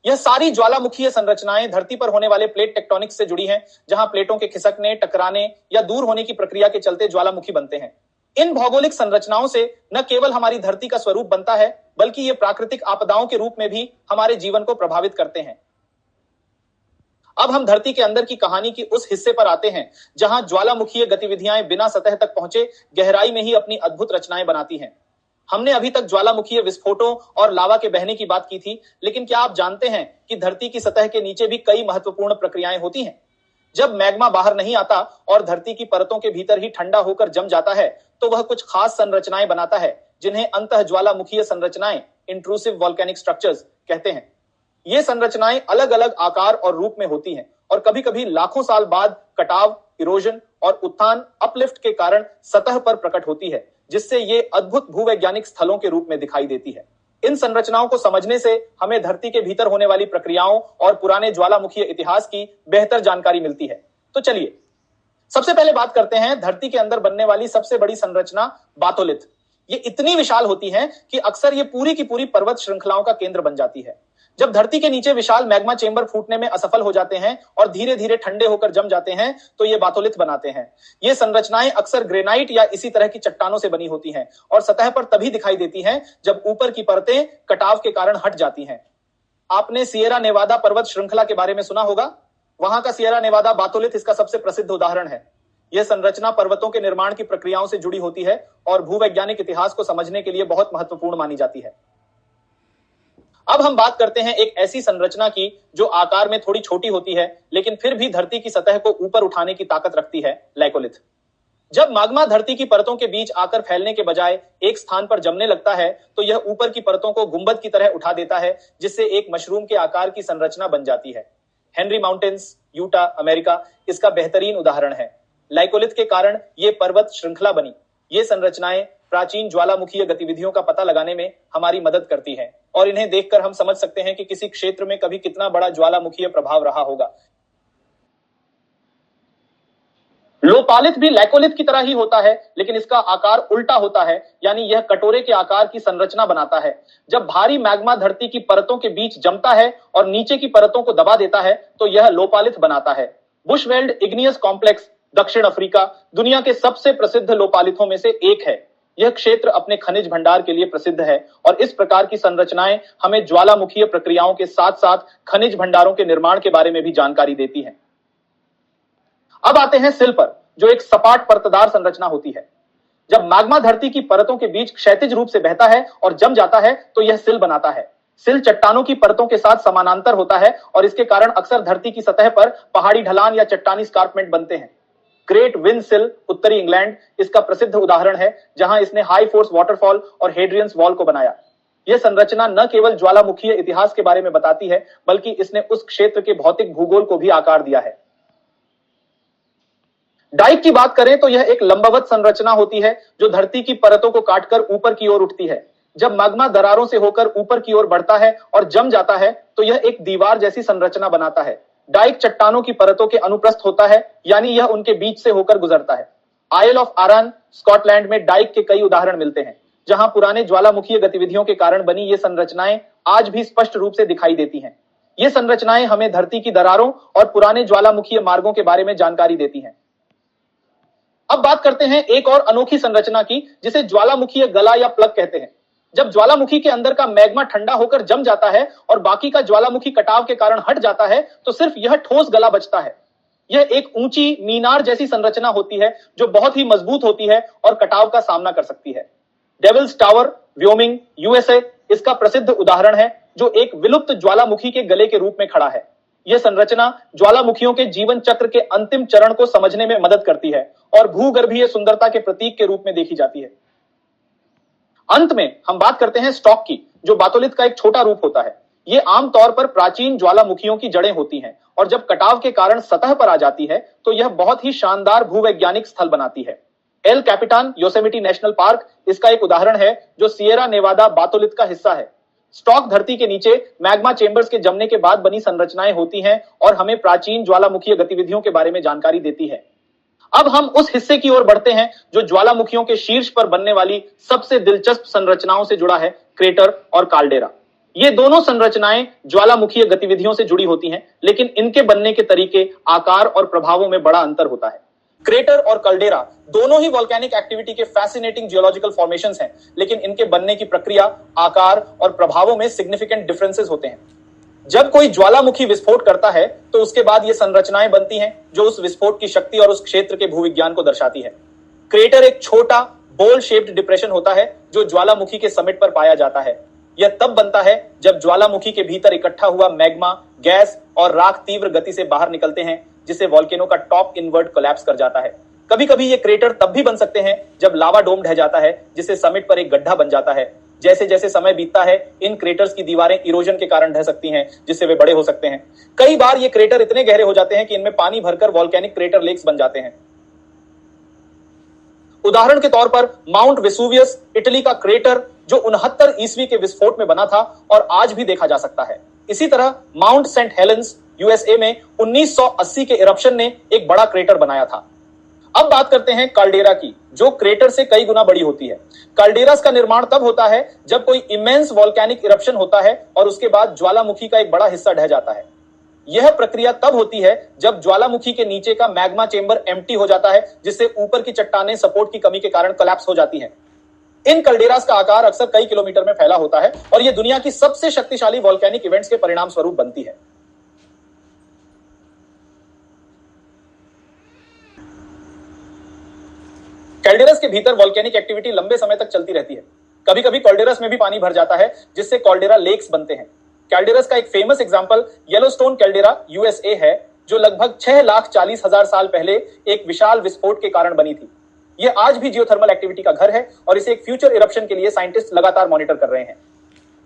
यह सारी ज्वालामुखीय संरचनाएं धरती पर होने वाले प्लेट टेक्टोनिक्स से जुड़ी हैं, जहां प्लेटों के खिसकने, टकराने या दूर होने की प्रक्रिया के चलते ज्वालामुखी बनते हैं। इन भौगोलिक संरचनाओं से न केवल हमारी धरती का स्वरूप बनता है, बल्कि ये प्राकृतिक आपदाओं के रूप में भी हमारे जीवन को प्रभावित करते हैं। अब हम धरती के अंदर की कहानी की उस हिस्से पर आते हैं, जहां ज्वालामुखीय गतिविधियां बिना सतह तक पहुंचे गहराई में ही अपनी अद्भुत रचनाएं बनाती हैं। हमने अभी तक ज्वालामुखीय विस्फोटों और लावा के बहने की बात की थी, लेकिन क्या आप जानते हैं कि धरती की सतह के नीचे भी कई महत्वपूर्ण प्रक्रियाएं होती हैं? जब मैग्मा बाहर नहीं आता और धरती की परतों के भीतर ही ठंडा होकर जम जाता है, तो वह कुछ खास संरचनाएं बनाता है, जिन्हें अंतः ज्वालामुखीय संरचनाएं, इंट्रूसिव वोल्केनिक स्ट्रक्चर्स कहते हैं। ये संरचनाएं अलग अलग आकार और रूप में होती हैं और कभी-कभी लाखों साल बाद कटाव, इरोजन और उत्थान, अपलिफ्ट के कारण सतह पर प्रकट होती है, जिससे ये अद्भुत भूवैज्ञानिक स्थलों के रूप में दिखाई देती है। इन संरचनाओं को समझने से हमें धरती के भीतर होने वाली प्रक्रियाओं और पुराने ज्वालामुखीय इतिहास की बेहतर जानकारी मिलती है। तो चलिए सबसे पहले बात करते हैं धरती के अंदर बनने वाली सबसे बड़ी संरचना, बाथोलिथ। ये इतनी विशाल होती है कि अक्सर ये पूरी की पूरी पर्वत श्रृंखलाओं का केंद्र बन जाती है। जब धरती के नीचे विशाल मैग्मा चेंबर फूटने में असफल हो जाते हैं और धीरे धीरे ठंडे होकर जम जाते हैं, तो ये बाथोलिथ बनाते हैं। ये संरचनाएं अक्सर ग्रेनाइट या इसी तरह की चट्टानों से बनी होती हैं और सतह पर तभी दिखाई देती हैं जब ऊपर की परतें कटाव के कारण हट जाती हैं। आपने सिएरा नेवादा पर्वत श्रृंखला के बारे में सुना होगा। वहां का सिएरा नेवादा बाथोलिथ इसका सबसे प्रसिद्ध उदाहरण है। यह संरचना पर्वतों के निर्माण की प्रक्रियाओं से जुड़ी होती है और भूवैज्ञानिक इतिहास को समझने के लिए बहुत महत्वपूर्ण मानी जाती है। अब हम बात करते हैं एक ऐसी संरचना की जो आकार में थोड़ी छोटी होती है, लेकिन फिर भी धरती की सतह को ऊपर उठाने की ताकत रखती है, लैकोलिथ। जब माग्मा धरती की परतों के बीच आकर फैलने के बजाय एक स्थान पर जमने लगता है, तो यह ऊपर की परतों को गुंबद की तरह उठा देता है, जिससे एक मशरूम के आकार की संरचना बन जाती है। हेनरी माउंटेन्स, यूटा, अमेरिका इसका बेहतरीन उदाहरण है। लाइकोलिथ के कारण ये पर्वत श्रृंखला बनी। ये संरचनाएं प्राचीन ज्वालामुखीय गतिविधियों का पता लगाने में हमारी मदद करती हैं और इन्हें देखकर हम समझ सकते हैं कि किसी क्षेत्र में कभी कितना बड़ा ज्वालामुखीय प्रभाव रहा होगा। लोपालिथ भी लैकोलिथ की तरह ही होता है, लेकिन इसका आकार उल्टा होता है, यानी यह कटोरे के आकार की संरचना बनाता है। जब भारी मैग्मा धरती की परतों के बीच जमता है और नीचे की परतों को दबा देता है, तो यह लोपालिथ बनाता है। बुशवेल्ड इग्नियस कॉम्प्लेक्स, दक्षिण अफ्रीका, दुनिया के सबसे प्रसिद्ध लोपालिथों में से एक है। यह क्षेत्र अपने खनिज भंडार के लिए प्रसिद्ध है और इस प्रकार की संरचनाएं हमें ज्वालामुखीय प्रक्रियाओं के साथ साथ खनिज भंडारों के निर्माण के बारे में भी जानकारी देती हैं। अब आते हैं सिल पर, जो एक सपाट परतदार संरचना होती है। जब मैग्मा धरती की परतों के बीच क्षैतिज रूप से बहता है और जम जाता है, तो यह सिल बनाता है। सिल चट्टानों की परतों के साथ समानांतर होता है और इसके कारण अक्सर धरती की सतह पर पहाड़ी ढलान या चट्टानी स्कार्पमेंट बनते हैं। ग्रेट विंडसिल उत्तरी इंग्लैंड इसका प्रसिद्ध उदाहरण है, जहां इसने हाई फोर्स वाटरफॉल और हेड्रियंस वॉल को बनाया। यह संरचना न केवल ज्वालामुखीय इतिहास के बारे में बताती है, बल्कि इसने उस क्षेत्र के भौतिक भूगोल को भी आकार दिया है। डाइक की बात करें तो यह एक लंबवत संरचना होती है जो धरती की परतों को काटकर ऊपर की ओर उठती है। जब मैग्मा दरारों से होकर ऊपर की ओर बढ़ता है और जम जाता है तो यह एक दीवार जैसी संरचना बनाता है। डाइक चट्टानों की परतों के अनुप्रस्थ होता है, यानी यह उनके बीच से होकर गुजरता है। आयल ऑफ आरान स्कॉटलैंड में डाइक के कई उदाहरण मिलते हैं, जहां पुराने ज्वालामुखीय गतिविधियों के कारण बनी ये संरचनाएं आज भी स्पष्ट रूप से दिखाई देती हैं। ये संरचनाएं हमें धरती की दरारों और पुराने ज्वालामुखीय मार्गों के बारे में जानकारी देती हैं। अब बात करते हैं एक और अनोखी संरचना की, जिसे ज्वालामुखीय गला या प्लग कहते हैं। जब ज्वालामुखी के अंदर का मैग्मा ठंडा होकर जम जाता है और बाकी का ज्वालामुखी कटाव के कारण हट जाता है, तो सिर्फ यह ठोस गला बचता है। यह एक ऊंची मीनार जैसी संरचना होती है जो बहुत ही मजबूत होती है और कटाव का सामना कर सकती है। डेविल्स टावर, व्योमिंग, यूएसए इसका प्रसिद्ध उदाहरण है, जो एक विलुप्त ज्वालामुखी के गले के रूप में खड़ा है। यह संरचना ज्वालामुखियों के जीवन चक्र के अंतिम चरण को समझने में मदद करती है और भूगर्भीय सुंदरता के प्रतीक के रूप में देखी जाती है। अंत में हम बात करते हैं स्टॉक की, जो बातोलिथ का एक छोटा रूप होता है। ये आमतौर पर प्राचीन ज्वालामुखियों की जड़ें होती हैं और जब कटाव के कारण सतह पर आ जाती है तो यह बहुत ही शानदार भूवैज्ञानिक स्थल बनाती है। एल कैपिटान योसेमिटी नेशनल पार्क इसका एक उदाहरण है, जो सिएरा नेवादा बातोलिथ का हिस्सा है। स्टॉक धरती के नीचे मैग्मा चेंबर्स के जमने के बाद बनी संरचनाएं होती हैं और हमें प्राचीन ज्वालामुखीय गतिविधियों के बारे में जानकारी देती है। अब हम उस हिस्से की ओर बढ़ते हैं जो ज्वालामुखियों के शीर्ष पर बनने वाली सबसे दिलचस्प संरचनाओं से जुड़ा है, क्रेटर और काल्डेरा। ये दोनों संरचनाएं ज्वालामुखीय गतिविधियों से जुड़ी होती हैं, लेकिन इनके बनने के तरीके, आकार और प्रभावों में बड़ा अंतर होता है। क्रेटर और कल्डेरा दोनों ही वोल्केनिक एक्टिविटी के फैसिनेटिंग जियोलॉजिकल फॉर्मेशंस हैं, लेकिन इनके बनने की प्रक्रिया, आकार और प्रभावों में सिग्निफिकेंट डिफरेंसेस होते हैं। जब कोई ज्वालामुखी विस्फोट करता है तो उसके बाद ये संरचनाएं बनती हैं जो उस विस्फोट की शक्ति और उस क्षेत्र के भूविज्ञान को दर्शाती है। क्रेटर एक छोटा बोल शेप्ड डिप्रेशन होता है जो ज्वालामुखी के समिट पर पाया जाता है। यह तब बनता है जब ज्वालामुखी के भीतर इकट्ठा हुआ मैग्मा, गैस और राख तीव्र गति से बाहर निकलते हैं, जिससे वोल्केनो का टॉप इनवर्ट कोलैप्स कर जाता है। कभी कभी ये क्रेटर तब भी बन सकते हैं जब लावा डोम ढह जाता है, जिससे समिट पर एक गड्ढा बन जाता है। जैसे जैसे समय बीतता है, इन क्रेटर्स की दीवारें इरोजन के कारण ढह सकती हैं, जिससे वे बड़े हो सकते हैं। कई बार ये क्रेटर इतने गहरे हो जाते हैं कि इनमें पानी भरकर वोल्केनिक क्रेटर लेक्स बन जाते हैं। उदाहरण के तौर पर माउंट वेसुवियस इटली का क्रेटर, जो 69 ईस्वी के विस्फोट में बना था और आज भी देखा जा सकता है। इसी तरह माउंट सेंट हेलेंस यूएसए में 1980 के इरप्शन ने एक बड़ा क्रेटर बनाया था। अब बात करते हैं काल्डेरा की, जो क्रेटर से कई गुना बड़ी होती है। काल्डेरास का निर्माण तब होता है जब कोई इमेंस वोल्केनिक इरप्शन होता है और उसके बाद ज्वालामुखी का एक बड़ा हिस्सा ढह जाता है। यह प्रक्रिया तब होती है जब ज्वालामुखी के नीचे का मैग्मा चेंबर एम्प्टी हो जाता है, जिससे ऊपर की चट्टानें सपोर्ट की कमी के कारण कोलैप्स हो जाती हैं। इन काल्डेरास का आकार अक्सर कई किलोमीटर में फैला होता है और यह दुनिया की सबसे शक्तिशाली वोल्केनिक इवेंट्स के परिणाम स्वरूप बनती है। कैल्डेरस के भीतर वोल्केनिक एक्टिविटी लंबे समय तक चलती रहती है। कभी कभी कैल्डेरस में भी पानी भर जाता है, जिससे कैल्डेरा लेक्स बनते हैं। कैल्डेरस का एक famous example Yellowstone caldera USA है, जो लगभग 6,40,000 साल पहले एक विशाल विस्फोट के कारण बनी थी। यह आज भी जियोथर्मल एक्टिविटी का घर है और इसे एक फ्यूचर इरप्शन के लिए साइंटिस्ट लगातार मॉनिटर कर रहे हैं।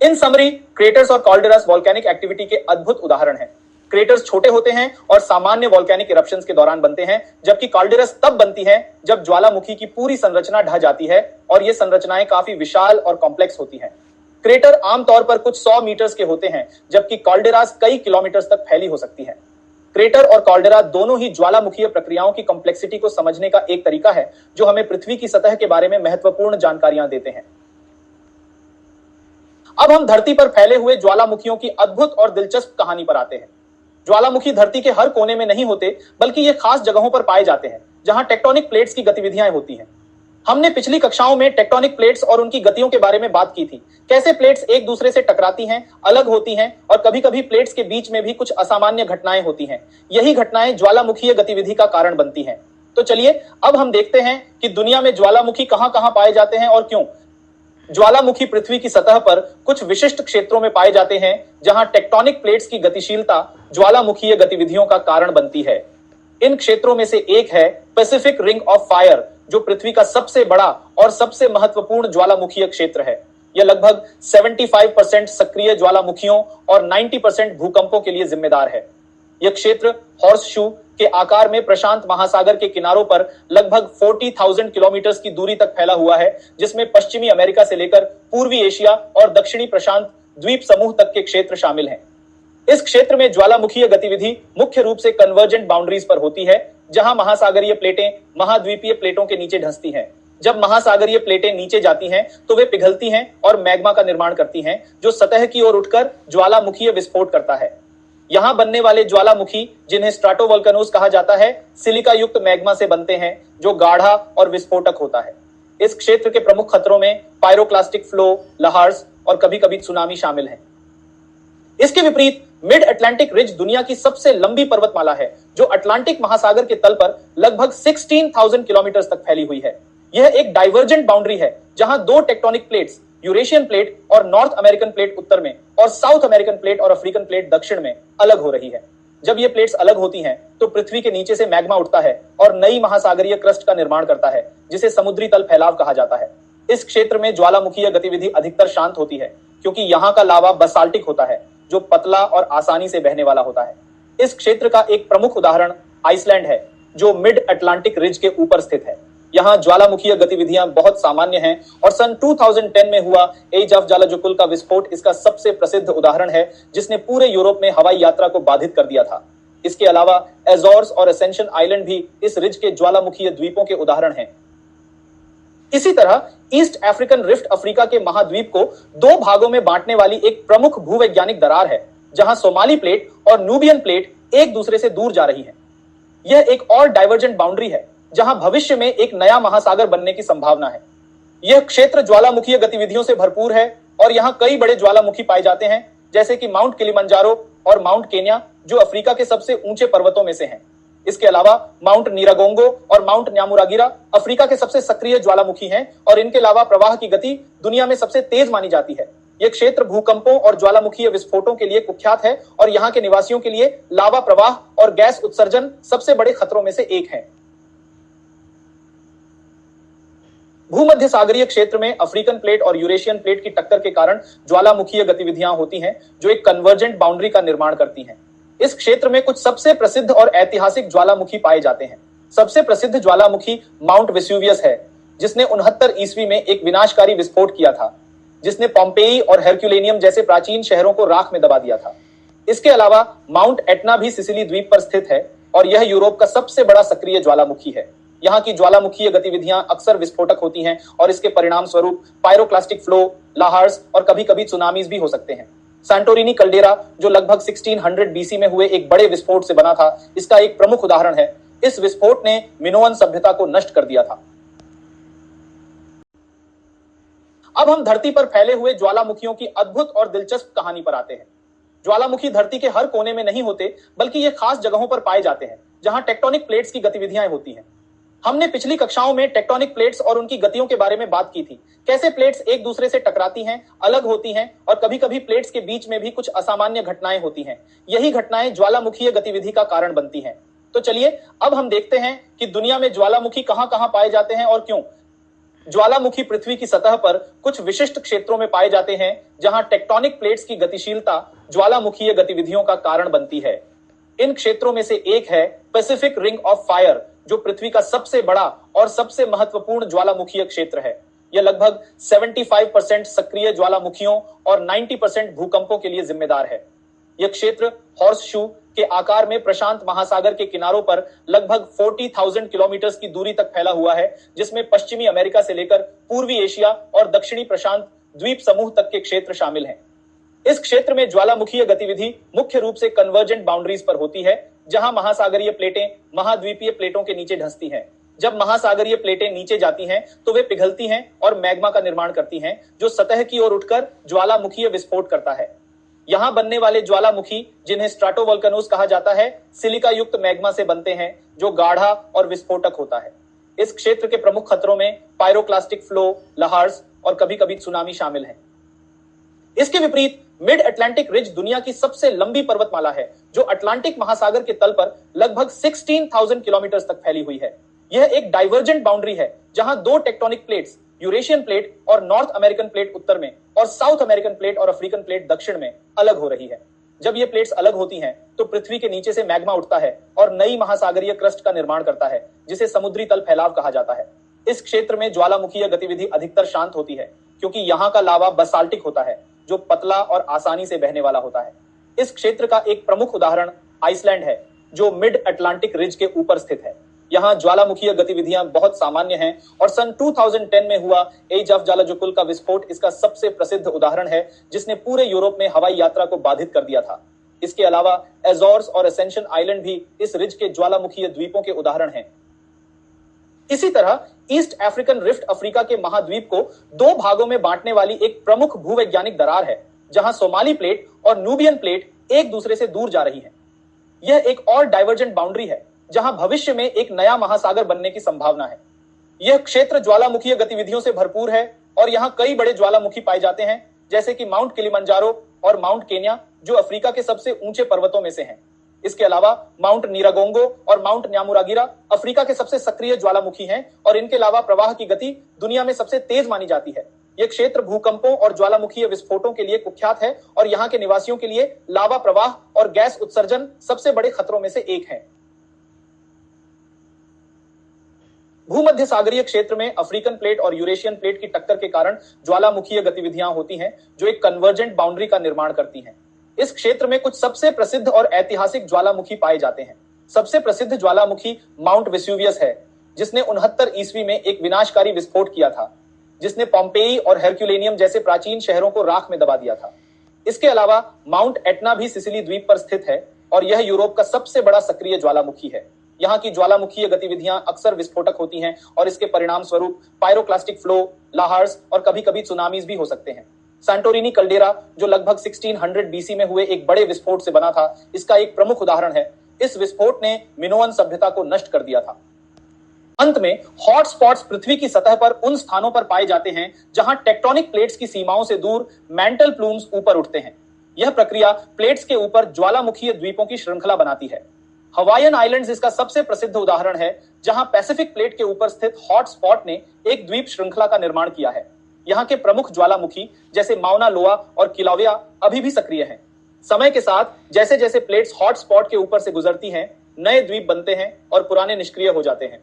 इन समरी, क्रेटर्स और कैल्डेरास वोल्केनिक एक्टिविटी के अद्भुत उदाहरण हैं। क्रेटर्स छोटे होते हैं और सामान्य वोल्केनिक इरप्शंस के दौरान बनते हैं, जबकि कैल्डेरस तब बनती हैं जब ज्वालामुखी की पूरी संरचना ढह जाती है और ये संरचनाएं काफी विशाल और कॉम्प्लेक्स होती हैं। क्रेटर आमतौर पर कुछ 100 मीटर्स के होते हैं, जबकि कैल्डेरास कई किलोमीटर्स तक फैली हो सकती है। क्रेटर और कैल्डेरा दोनों ही ज्वालामुखीय प्रक्रियाओं की कॉम्प्लेक्सिटी को समझने का एक तरीका है, जो हमें पृथ्वी की सतह के बारे में महत्वपूर्ण जानकारियां देते हैं। अब हम धरती पर फैले हुए ज्वालामुखियों की अद्भुत और दिलचस्प कहानी पर आते हैं। ज्वालामुखी धरती के हर कोने में नहीं होते, बल्कि ये खास जगहों पर पाए जाते हैं जहां टेक्टोनिक प्लेट्स की गतिविधियां होती हैं। हमने पिछली कक्षाओं में टेक्टोनिक प्लेट्स और उनकी गतियों के बारे में बात की थी। कैसे प्लेट्स एक दूसरे से टकराती हैं, अलग होती हैं और कभी-कभी प्लेट्स के बीच में भी कुछ असामान्य घटनाएं होती हैं। यही घटनाएं ज्वालामुखीय गतिविधि का कारण बनती हैं। तो चलिए अब हम देखते हैं कि दुनिया में ज्वालामुखी कहां-कहां पाए जाते हैं और क्यों। ज्वालामुखी पृथ्वी की सतह पर कुछ विशिष्ट क्षेत्रों में पाए जाते हैं, जहां टेक्टोनिक प्लेट्स की गतिशीलता ज्वालामुखीय गतिविधियों का कारण बनती है। इन क्षेत्रों में से एक है पैसिफिक रिंग ऑफ फायर, जो पृथ्वी का सबसे बड़ा और सबसे महत्वपूर्ण ज्वालामुखीय क्षेत्र है। यह लगभग 75% सक्रिय ज्वालामुखियों और 90% भूकंपों के लिए जिम्मेदार है। यह क्षेत्र हॉर्स शू के आकार में प्रशांत महासागर के किनारों पर लगभग 40,000 किलोमीटर की दूरी तक फैला हुआ है, जिसमें पश्चिमी अमेरिका से लेकर पूर्वी एशिया और दक्षिणी प्रशांत द्वीप समूह तक के क्षेत्र शामिल हैं। इस क्षेत्र में ज्वालामुखीय गतिविधि मुख्य रूप से कन्वर्जेंट बाउंड्रीज पर होती है, जहां महासागरीय प्लेटें महाद्वीपीय प्लेटों के नीचे धंसती हैं। जब महासागरीय प्लेटें नीचे जाती हैं तो वे पिघलती हैं और मैग्मा का निर्माण करती हैं, जो सतह की ओर उठकर ज्वालामुखीय विस्फोट करता है। यहां बनने वाले ज्वालामुखी, जिन्हें स्ट्राटोवोल्केनोज कहा जाता है, सिलिका युक्त मैग्मा से बनते हैं, जो गाढ़ा और विस्फोटक होता है। इस क्षेत्र के प्रमुख खतरों में पायरोक्लास्टिक फ्लो, लहार्स और कभी-कभी सुनामी शामिल हैं। इसके विपरीत मिड अटलांटिक रिज दुनिया की सबसे लंबी पर्वतमाला है, जो अटलांटिक महासागर के तल पर लगभग 16,000 किलोमीटर तक फैली हुई है। यह एक डाइवर्जेंट बाउंड्री है, जहां दो टेक्टोनिक प्लेट्स, यूरेशियन प्लेट और नॉर्थ अमेरिकन प्लेट उत्तर में और साउथ अमेरिकन प्लेट और अफ्रीकन प्लेट दक्षिण में अलग हो रही है। जब ये प्लेट्स अलग होती हैं, तो पृथ्वी के नीचे से मैग्मा उठता है और नई महासागरीय क्रस्ट का निर्माण करता है, जिसे समुद्री तल फैलाव कहा जाता है। इस क्षेत्र में ज्वालामुखीय गतिविधि अधिकतर शांत होती है, क्योंकि यहाँ का लावा बसाल्टिक होता है, जो पतला और आसानी से बहने वाला होता है। इस क्षेत्र का एक प्रमुख उदाहरण आइसलैंड है, जो मिड अटलांटिक रिज के ऊपर स्थित है। यहाँ ज्वालामुखीय गतिविधियां बहुत सामान्य हैं और सन 2010 में हुआ एज ऑफ ज्वालाजुकुल का विस्फोट इसका सबसे प्रसिद्ध उदाहरण है, जिसने पूरे यूरोप में हवाई यात्रा को बाधित कर दिया था। इसके अलावा एजोर्स और असेंशन आइलैंड भी इस रिज के ज्वालामुखीय द्वीपों के उदाहरण हैं। इसी तरह ईस्ट अफ्रीकन रिफ्ट अफ्रीका के महाद्वीप को दो भागों में बांटने वाली एक प्रमुख भूवैज्ञानिक दरार है, जहां सोमाली प्लेट और नूबियन प्लेट एक दूसरे से दूर जा रही हैं। यह एक और डाइवर्जेंट बाउंड्री है, जहां भविष्य में एक नया महासागर बनने की संभावना है। यह क्षेत्र ज्वालामुखीय गतिविधियों से भरपूर है और यहां कई बड़े ज्वालामुखी पाए जाते हैं, जैसे कि माउंट किलिमंजारो और माउंट केन्या, जो अफ्रीका के सबसे ऊंचे पर्वतों में से हैं। इसके अलावा माउंट नीरागोंगो और माउंट न्यामुरागिरा अफ्रीका के सबसे सक्रिय ज्वालामुखी हैं और इनके लावा प्रवाह की गति दुनिया में सबसे तेज मानी जाती है। यह क्षेत्र भूकंपों और ज्वालामुखीय विस्फोटों के लिए कुख्यात है और यहाँ के निवासियों के लिए लावा प्रवाह और गैस उत्सर्जन सबसे बड़े खतरों में से एक है। भूमध्य सागरीय क्षेत्र में अफ्रीकन प्लेट और यूरेशियन प्लेट की टक्कर के कारण ज्वालामुखीय गतिविधियां होती हैं, जो एक कन्वर्जेंट बाउंड्री का निर्माण करती हैं। इस क्षेत्र में कुछ सबसे प्रसिद्ध और ऐतिहासिक ज्वालामुखी पाए जाते हैं। सबसे प्रसिद्ध ज्वालामुखी माउंट वेसुवियस है, जिसने 69 ईस्वी में एक विनाशकारी विस्फोट किया था, जिसने पोम्पेई और हेरक्युलेनियम जैसे प्राचीन शहरों को राख में दबा दिया था। इसके अलावा माउंट एटना भी सिसिली द्वीप पर स्थित है और यह यूरोप का सबसे बड़ा सक्रिय ज्वालामुखी है। यहाँ की ज्वालामुखीय गतिविधियां अक्सर विस्फोटक होती हैं और इसके परिणाम स्वरूप पायरोक्लास्टिक फ्लो, लाहार्स और कभी-कभी सुनामीज भी हो सकते हैं। सैंटोरिनी कल्डेरा, जो लगभग 1600 बीसी में हुए एक बड़े विस्फोट से बना था, इसका एक प्रमुख उदाहरण है। इस विस्फोट ने मिनोअन सभ्यता को नष्ट कर दिया था। अब हम धरती पर फैले हुए ज्वालामुखियों की अद्भुत और दिलचस्प कहानी पर आते हैं। ज्वालामुखी धरती के हर कोने में नहीं होते, बल्कि ये खास जगहों पर पाए जाते हैं, जहां टेक्टोनिक प्लेट्स की गतिविधियां होती हैं। हमने पिछली कक्षाओं में टेक्टोनिक प्लेट्स और उनकी गतियों के बारे में बात की थी। कैसे प्लेट्स एक दूसरे से टकराती हैं, अलग होती हैं और कभी-कभी प्लेट्स के बीच में भी कुछ असामान्य घटनाएं होती हैं। यही घटनाएं ज्वालामुखीय गतिविधि का कारण बनती हैं। तो चलिए अब हम देखते हैं कि दुनिया में ज्वालामुखी कहां-कहां पाए जाते हैं और क्यों। ज्वालामुखी पृथ्वी की सतह पर कुछ विशिष्ट क्षेत्रों में पाए जाते हैं, जहां टेक्टोनिक प्लेट्स की गतिशीलता ज्वालामुखीय गतिविधियों का कारण बनती है। इन क्षेत्रों में से एक है पैसिफिक रिंग ऑफ फायर, जो पृथ्वी का सबसे बड़ा और सबसे महत्वपूर्ण ज्वालामुखीय क्षेत्र है। यह लगभग 75% सक्रिय ज्वालामुखियों और 90% भूकंपों के लिए जिम्मेदार है। यह क्षेत्र हॉर्स शू के आकार में प्रशांत महासागर के किनारों पर लगभग 40,000 किलोमीटर की दूरी तक फैला हुआ है, जिसमें पश्चिमी अमेरिका से लेकर पूर्वी एशिया और दक्षिणी प्रशांत द्वीप समूह तक के क्षेत्र शामिल हैं। इस क्षेत्र में ज्वालामुखीय गतिविधि मुख्य रूप से कन्वर्जेंट बाउंड्रीज पर होती है, जहां महासागरीय प्लेटें महाद्वीपीय प्लेटों के नीचे धंसती हैं। जब महासागरीय प्लेटें नीचे जाती हैं, तो वे पिघलती हैं और मैग्मा का निर्माण करती हैं, जो सतह की ओर उठकर ज्वालामुखीय विस्फोट करता है। यहां बनने वाले ज्वालामुखी, जिन्हें स्ट्राटोवोल्केनोज कहा जाता है, सिलिका युक्त मैग्मा से बनते हैं, जो गाढ़ा और विस्फोटक होता है। इस क्षेत्र के प्रमुख खतरों में पायरोक्लास्टिक फ्लो, लहार्स और कभी-कभी सुनामी शामिल हैं। इसके विपरीत मिड अटलांटिक रिज दुनिया की सबसे लंबी पर्वतमाला है जो अटलांटिक महासागर के तल पर लगभग 16,000 किलोमीटर तक फैली हुई है। यह एक डाइवर्जेंट बाउंड्री है जहां दो टेक्टोनिक प्लेट्स, यूरेशियन प्लेट और नॉर्थ अमेरिकन प्लेट उत्तर में और साउथ अमेरिकन प्लेट और अफ्रीकन प्लेट दक्षिण में अलग हो रही है। जब ये प्लेट्स अलग होती हैं तो पृथ्वी के नीचे से मैग्मा उठता है और नई महासागरीय क्रस्ट का निर्माण करता है जिसे समुद्री तल फैलाव कहा जाता है। इस क्षेत्र में ज्वालामुखीय गतिविधि अधिकतर शांत होती है क्योंकि यहाँ का लावा बसाल्टिक होता है जो पतला और आसानी से बहने वाला होता है। इस क्षेत्र का एक प्रमुख उदाहरण आइसलैंड है जो मिड अटलांटिक रिज के ऊपर स्थित है। यहाँ ज्वालामुखीय गतिविधियां बहुत सामान्य हैं और सन 2010 में हुआ एज ऑफ ज्वालाजुकुल का विस्फोट इसका सबसे प्रसिद्ध उदाहरण है जिसने पूरे यूरोप में हवाई यात्रा को बाधित कर दिया था। इसके अलावा एजोर्स और असेंशन आइलैंड भी इस रिज के ज्वालामुखीय द्वीपों के उदाहरण हैं। इसी तरह ईस्ट अफ्रीकन रिफ्ट अफ्रीका के महाद्वीप को दो भागों में बांटने वाली एक प्रमुख भूवैज्ञानिक दरार है जहां सोमाली प्लेट और नूबियन प्लेट एक दूसरे से दूर जा रही हैं। यह एक और डाइवर्जेंट बाउंड्री है जहां भविष्य में एक नया महासागर बनने की संभावना है। यह क्षेत्र ज्वालामुखीय गतिविधियों से भरपूर है और यहाँ कई बड़े ज्वालामुखी पाए जाते हैं जैसे कि माउंट किलिमंजारो और माउंट केन्या जो अफ्रीका के सबसे ऊंचे पर्वतों में से हैं। इसके अलावा माउंट नीरागोंगो और माउंट न्यामुरागिरा अफ्रीका के सबसे सक्रिय ज्वालामुखी हैं और इनके अलावा प्रवाह की गति दुनिया में सबसे तेज मानी जाती है। यह क्षेत्र भूकंपों और ज्वालामुखीय विस्फोटों के लिए कुख्यात है और यहाँ के निवासियों के लिए लावा प्रवाह और गैस उत्सर्जन सबसे बड़े खतरों में से एक है। भूमध्य सागरीय क्षेत्र में अफ्रीकन प्लेट और यूरेशियन प्लेट की टक्कर के कारण ज्वालामुखीय गतिविधियां होती हैं जो एक कन्वर्जेंट बाउंड्री का निर्माण करती हैं। इस क्षेत्र में कुछ सबसे प्रसिद्ध और ऐतिहासिक ज्वालामुखी पाए जाते हैं। सबसे प्रसिद्ध ज्वालामुखी माउंट वेसुवियस है जिसने 69 ईस्वी में एक विनाशकारी विस्फोट किया था जिसने पोम्पेई और हेरक्युलेनियम जैसे प्राचीन शहरों को राख में दबा दिया था। इसके अलावा माउंट एटना भी सिसिली द्वीप पर स्थित है और यह यूरोप का सबसे बड़ा सक्रिय ज्वालामुखी है। यहाँ की ज्वालामुखीय गतिविधियां अक्सर विस्फोटक होती हैं और इसके परिणाम स्वरूप पायरोक्लास्टिक फ्लो, लाहार्स और कभी-कभी सुनामीज भी हो सकते हैं। सैंटोरिनी कल्डेरा जो लगभग 1600 बीसी में हुए एक बड़े विस्फोट से बना था, इसका एक प्रमुख उदाहरण है। इस विस्फोट ने मिनोअन सभ्यता को नष्ट कर दिया था। अंत में हॉट स्पॉट्स पृथ्वी की सतह पर उन स्थानों पर पाए जाते हैं जहां टेक्टोनिक प्लेट्स की सीमाओं से दूर मैंटल प्लूम्स ऊपर उठते हैं। यह प्रक्रिया प्लेट्स के ऊपर ज्वालामुखीय द्वीपों की श्रृंखला बनाती है। हवाईयन आइलैंड्स इसका सबसे प्रसिद्ध उदाहरण है जहां पैसिफिक प्लेट के ऊपर स्थित हॉट स्पॉट ने एक द्वीप श्रृंखला का निर्माण किया है। यहाँ के प्रमुख ज्वालामुखी जैसे माउना लोआ और किलाविया अभी भी सक्रिय हैं। समय के साथ जैसे जैसे प्लेट्स हॉट स्पॉट के ऊपर से गुजरती हैं, नए द्वीप बनते हैं और पुराने निष्क्रिय हो जाते हैं।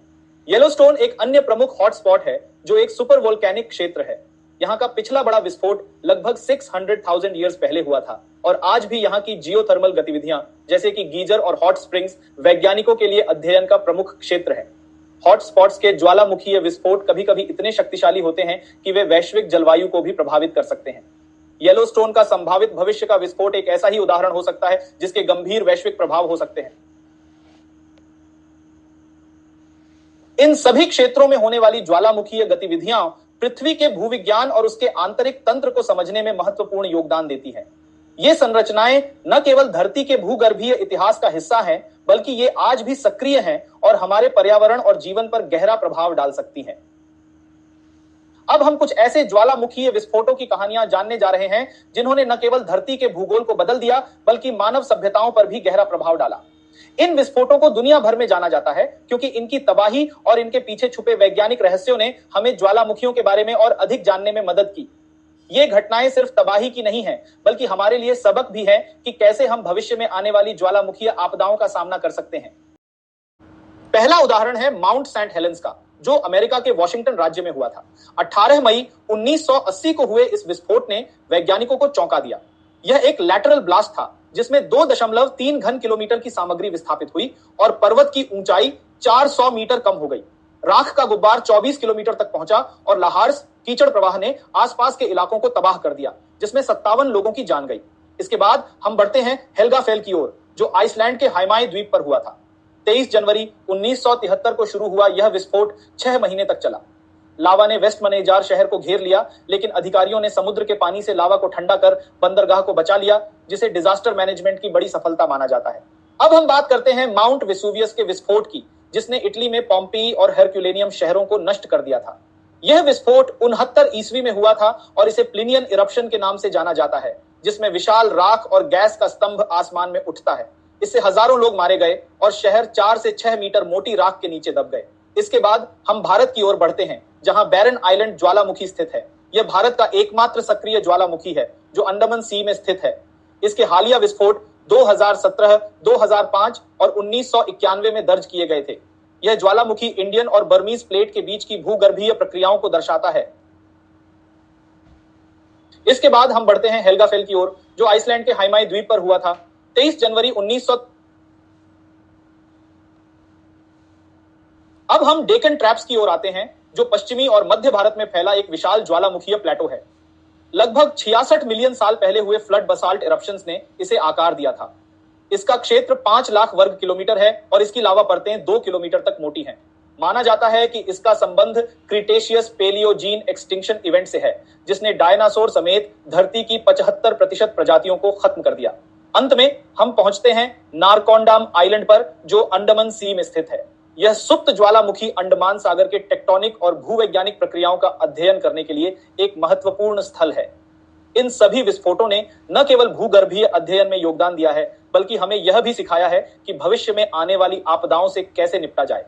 येलोस्टोन एक अन्य प्रमुख हॉट स्पॉट है जो एक सुपर वोल्केनिक क्षेत्र है। यहाँ का पिछला बड़ा विस्फोट लगभग 600,000 ईयर्स पहले हुआ था और आज भी यहाँ की जियोथर्मल गतिविधियां जैसे कि गीजर और हॉट स्प्रिंग्स वैज्ञानिकों के लिए अध्ययन का प्रमुख क्षेत्र है। हॉट स्पॉट्स के ज्वालामुखीय विस्फोट कभी कभी इतने शक्तिशाली होते हैं कि वे वैश्विक जलवायु को भी प्रभावित कर सकते हैं। येलोस्टोन का संभावित भविष्य का विस्फोट एक ऐसा ही उदाहरण हो सकता है जिसके गंभीर वैश्विक प्रभाव हो सकते हैं। इन सभी क्षेत्रों में होने वाली ज्वालामुखीय गतिविधियां पृथ्वी के भूविज्ञान और उसके आंतरिक तंत्र को समझने में महत्वपूर्ण योगदान देती हैं। ये संरचनाएं न केवल धरती के भूगर्भीय इतिहास का हिस्सा हैं, बल्कि ये आज भी सक्रिय हैं और हमारे पर्यावरण और जीवन पर गहरा प्रभाव डाल सकती हैं। अब हम कुछ ऐसे ज्वालामुखीय विस्फोटों की कहानियां जानने जा रहे हैं जिन्होंने न केवल धरती के भूगोल को बदल दिया बल्कि मानव सभ्यताओं पर भी गहरा प्रभाव डाला। इन विस्फोटों को दुनिया भर में जाना जाता है क्योंकि इनकी तबाही और इनके पीछे छुपे वैज्ञानिक रहस्यों ने हमें ज्वालामुखियों के बारे में और अधिक जानने में मदद की। ये घटनाएं सिर्फ तबाही की नहीं है बल्कि हमारे लिए सबक भी है कि कैसे हम भविष्य में आने वाली ज्वालामुखीय आपदाओं का सामना कर सकते हैं। पहला उदाहरण है माउंट सेंट हेलेंस का जो अमेरिका के वॉशिंगटन राज्य में हुआ था। 18 मई 1980 को हुए इस विस्फोट ने वैज्ञानिकों को चौंका दिया। यह एक लैटरल ब्लास्ट था जिसमें 2.3 घन किलोमीटर की सामग्री विस्थापित हुई और पर्वत की ऊंचाई 400 मीटर कम हो गई। राख का गुब्बार 24 किलोमीटर तक पहुंचा और लाहार्स कीचड़ प्रवाह ने आसपास के इलाकों को तबाह कर दिया जिसमें 57 लोगों की जान गई। इसके बाद हम बढ़ते हैं हेल्गाफेल की ओर जो आइसलैंड के हाइमाई द्वीप पर हुआ था। 23 जनवरी 1973 को शुरू हुआ यह विस्फोट 6 महीने तक चला। लावा ने वेस्ट मनेजार शहर को घेर लिया लेकिन अधिकारियों ने समुद्र के पानी से लावा को ठंडा कर बंदरगाह को बचा लिया जिसे डिजास्टर मैनेजमेंट की बड़ी सफलता माना जाता है। अब हम बात करते हैं माउंट वेसुवियस के विस्फोट की जिसने इटली में पोम्पेई और हेरक्युलेनियम शहरों को नष्ट कर दिया था। यह विस्फोट 69 ईस्वी में हुआ था और इसे प्लिनियन इरप्शन के नाम से जाना जाता है जिसमें विशाल राख और गैस का स्तंभ आसमान में उठता है। इससे हजारों लोग मारे गए और शहर 4 से 6 मीटर मोटी राख के नीचे दब गए। इसके बाद हम भारत की ओर बढ़ते हैं, जहां बैरन आइलैंड ज्वालामुखी स्थित है। यह भारत का एकमात्र सक्रिय ज्वालामुखी है जो अंडमान सी में स्थित है। इसके हालिया विस्फोट 2017, 2005 और 1991 में दर्ज किए गए थे। यह ज्वालामुखी इंडियन और बर्मीज प्लेट के बीच की भूगर्भीय प्रक्रियाओं को दर्शाता है। इसके बाद हम बढ़ते हैं हेल्गाफेल की ओर, जो आइसलैंड के हाइमाई द्वीप पर हुआ था। 23 जनवरी 1900। अब हम डेकन ट्रैप्स की ओर आते हैं, जो पश्चिमी और मध्य भारत में फैला एक विशाल ज्वालामुखीय प्लेटो है। लगभग 66 मिलियन साल पहले हुए फ्लड बसाल्ट इरप्शंस ने इसे आकार दिया था। इसका क्षेत्र 5 लाख वर्ग किलोमीटर है और इसकी लावा परतें 2 किलोमीटर तक मोटी हैं। माना जाता है कि इसका संबंध क्रिटेशियस पेलियोजीन एक्सटिंक्शन इवेंट से है, जिसने डायनासोर समेत धरती की 75% प्रजातियों को खत्म कर दिया। अंत में हम पहुंचते हैं नारकोंडाम आइलैंड पर, जो अंडमान सी में स्थित है। यह सुप्त ज्वालामुखी अंडमान सागर के टेक्टोनिक और भूवैज्ञानिक प्रक्रियाओं का अध्ययन करने के लिए एक महत्वपूर्ण स्थल है। इन सभी विस्फोटों ने न केवल भूगर्भीय अध्ययन में योगदान दिया है, बल्कि हमें यह भी सिखाया है कि भविष्य में आने वाली आपदाओं से कैसे निपटा जाए।